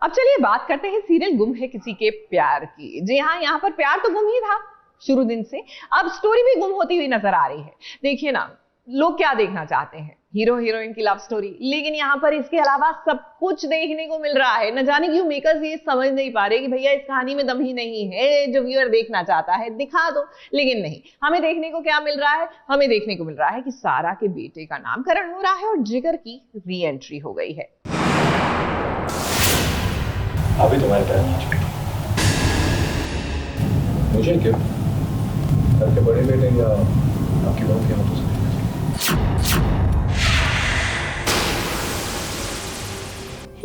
अब चलिए बात करते हैं सीरियल गुम है किसी के प्यार की। जी हाँ, यहाँ पर प्यार तो गुम ही था शुरू दिन से, अब स्टोरी भी गुम होती हुई नजर आ रही है। देखिए ना, लोग क्या देखना चाहते हैं, हीरो हीरोइन की लव स्टोरी, लेकिन यहाँ पर इसके अलावा सब कुछ देखने को मिल रहा है। न जाने क्यों मेकर्स ये समझ नहीं पा रहे कि भैया इस कहानी में दम ही नहीं है, जो व्यूअर देखना चाहता है दिखा दो। लेकिन नहीं, हमें देखने को क्या मिल रहा है, हमें देखने को मिल रहा है कि सारा के बेटे का नामकरण हो रहा है और जिगर की री एंट्री हो गई है। अभी तुम्हारे पैर मुझे क्यों? आपके बड़े बेटे या आपकी बहू के हाथों से?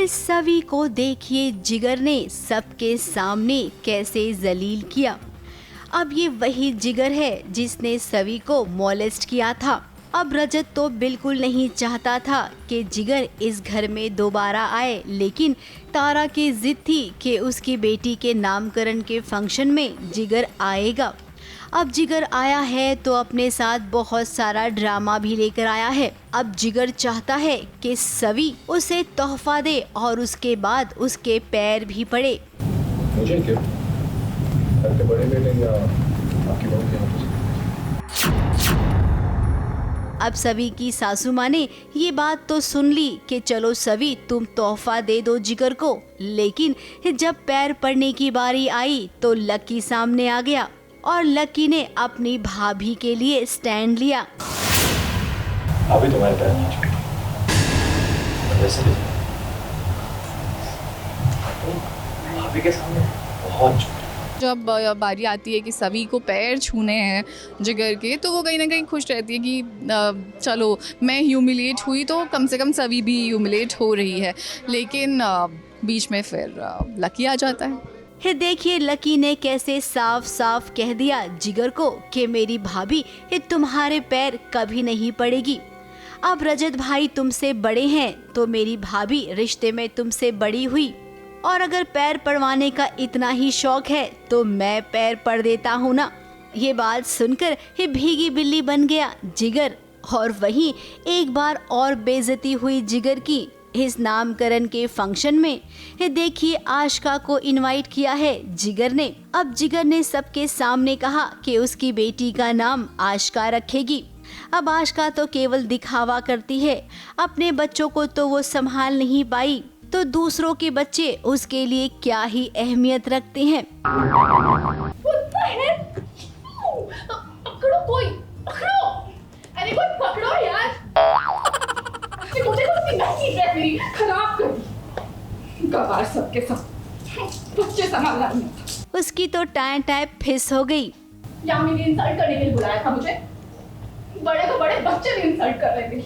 इस सभी को देखिए जिगर ने सबके सामने कैसे जलील किया। अब ये वही जिगर है जिसने सभी को मोलेस्ट किया था। अब रजत तो बिल्कुल नहीं चाहता था कि जिगर इस घर में दोबारा आए, लेकिन तारा की जिद थी कि उसकी बेटी के नामकरण के फंक्शन में जिगर आएगा। अब जिगर आया है तो अपने साथ बहुत सारा ड्रामा भी लेकर आया है। अब जिगर चाहता है कि सभी उसे तोहफा दे और उसके बाद उसके पैर भी पड़े। मुझे क्यों? आपके बड़े बेटे या आपकी बहू के हाथों से? अब सभी की सासू माँ ने ये बात तो सुन ली कि चलो सभी तुम तोहफा दे दो जिगर को, लेकिन जब पैर पड़ने की बारी आई तो लकी सामने आ गया और लकी ने अपनी भाभी के लिए स्टैंड लिया। अभी तुम्हारे पैर भाभी के सामने बहुत। जब बारी आती है कि सभी को पैर छूने हैं जिगर के, तो वो कहीं ना कहीं खुश रहती है कि चलो मैं ह्यूमिलेट हुई तो कम से कम सभी भी ह्यूमिलेट हो रही है। लेकिन बीच में फिर लकी आ जाता है। देखिए लकी ने कैसे साफ साफ कह दिया जिगर को कि मेरी भाभी तुम्हारे पैर कभी नहीं पड़ेगी। अब रजत भाई तुमसे बड़े हैं तो मेरी भाभी रिश्ते में तुमसे बड़ी हुई, और अगर पैर पड़वाने का इतना ही शौक है तो मैं पैर पड़ देता हूँ ना। ये बात सुनकर भीगी बिल्ली बन गया जिगर, और वहीं एक बार और बेइज्जती हुई जिगर की इस नामकरण के फंक्शन में। देखिए आशिका को इनवाइट किया है जिगर ने। अब जिगर ने सबके सामने कहा कि उसकी बेटी का नाम आशिका रखेगी। अब आशिका तो केवल दिखावा करती है, अपने बच्चों को तो वो संभाल नहीं पाई, तो दूसरों के बच्चे उसके लिए क्या ही अहमियत रखते हैं। पकड़ो कोई, पकड़ो, अरे कोई पकड़ो यार। मुझे को सीधा की ड्रेस मेरी खराब कर दी। गवार सबके सब बच्चे संभालना नहीं था। उसकी तो टाइम टाइप फिस हो गई। या मैंने इंसल्ट करने के लिए बुलाया था मुझे? बड़े तो बड़े बच्चे भी इंसल्ट कर रहे थे।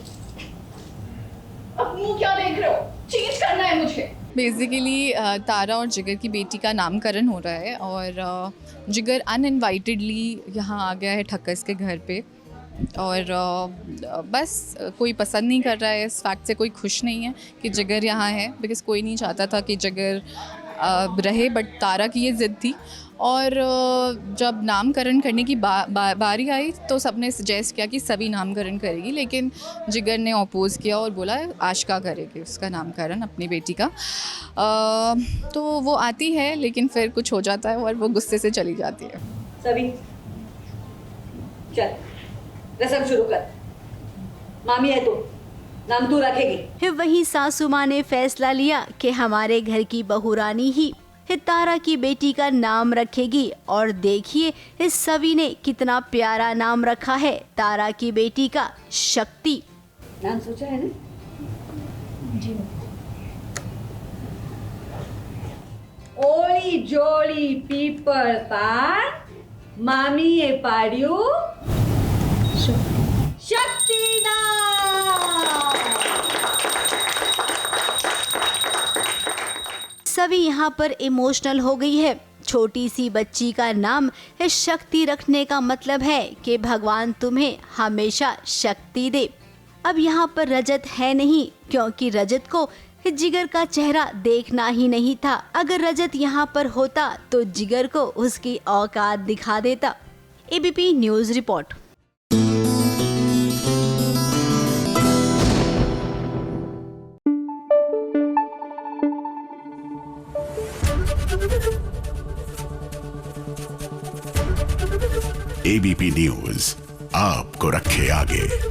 अब मुंह क्या देख रहे हो? चेंज करना है मुझे। बेसिकली तारा और जिगर की बेटी का नामकरण हो रहा है और जिगर अनइनवाइटेडली यहाँ आ गया है ठक्कस के घर पे, और बस कोई पसंद नहीं कर रहा है, इस फैक्ट से कोई खुश नहीं है कि जिगर यहाँ है, बिकॉज़ कोई नहीं चाहता था कि जिगर रहे, बट तारा की ये ज़िद थी। और जब नामकरण करने की बारी आई तो सबने सजेस्ट किया कि सभी नामकरण करेगी, लेकिन जिगर ने अपोज़ किया और बोला आशिका करेगी उसका नामकरण अपनी बेटी का। तो वो आती है लेकिन फिर कुछ हो जाता है और वो गुस्से से चली जाती है। सभी चल रस्म शुरू कर। मामी है तो नाम तू रखेगी। वही सासू माँ ने फैसला लिया कि हमारे घर की बहू रानी ही तारा की बेटी का नाम रखेगी, और देखिए इस सभी ने कितना प्यारा नाम रखा है तारा की बेटी का, शक्ति। नाम सोचा है ना? जी। ओली जोली पीपल पान मामी ए पाड़ियो शक्ति ना। सभी यहाँ पर इमोशनल हो गई है। छोटी सी बच्ची का नाम शक्ति रखने का मतलब है कि भगवान तुम्हें हमेशा शक्ति दे। अब यहाँ पर रजत है नहीं, क्योंकि रजत को जिगर का चेहरा देखना ही नहीं था। अगर रजत यहाँ पर होता तो जिगर को उसकी औकात दिखा देता। ABP news report. ABP news आपको रखे आगे।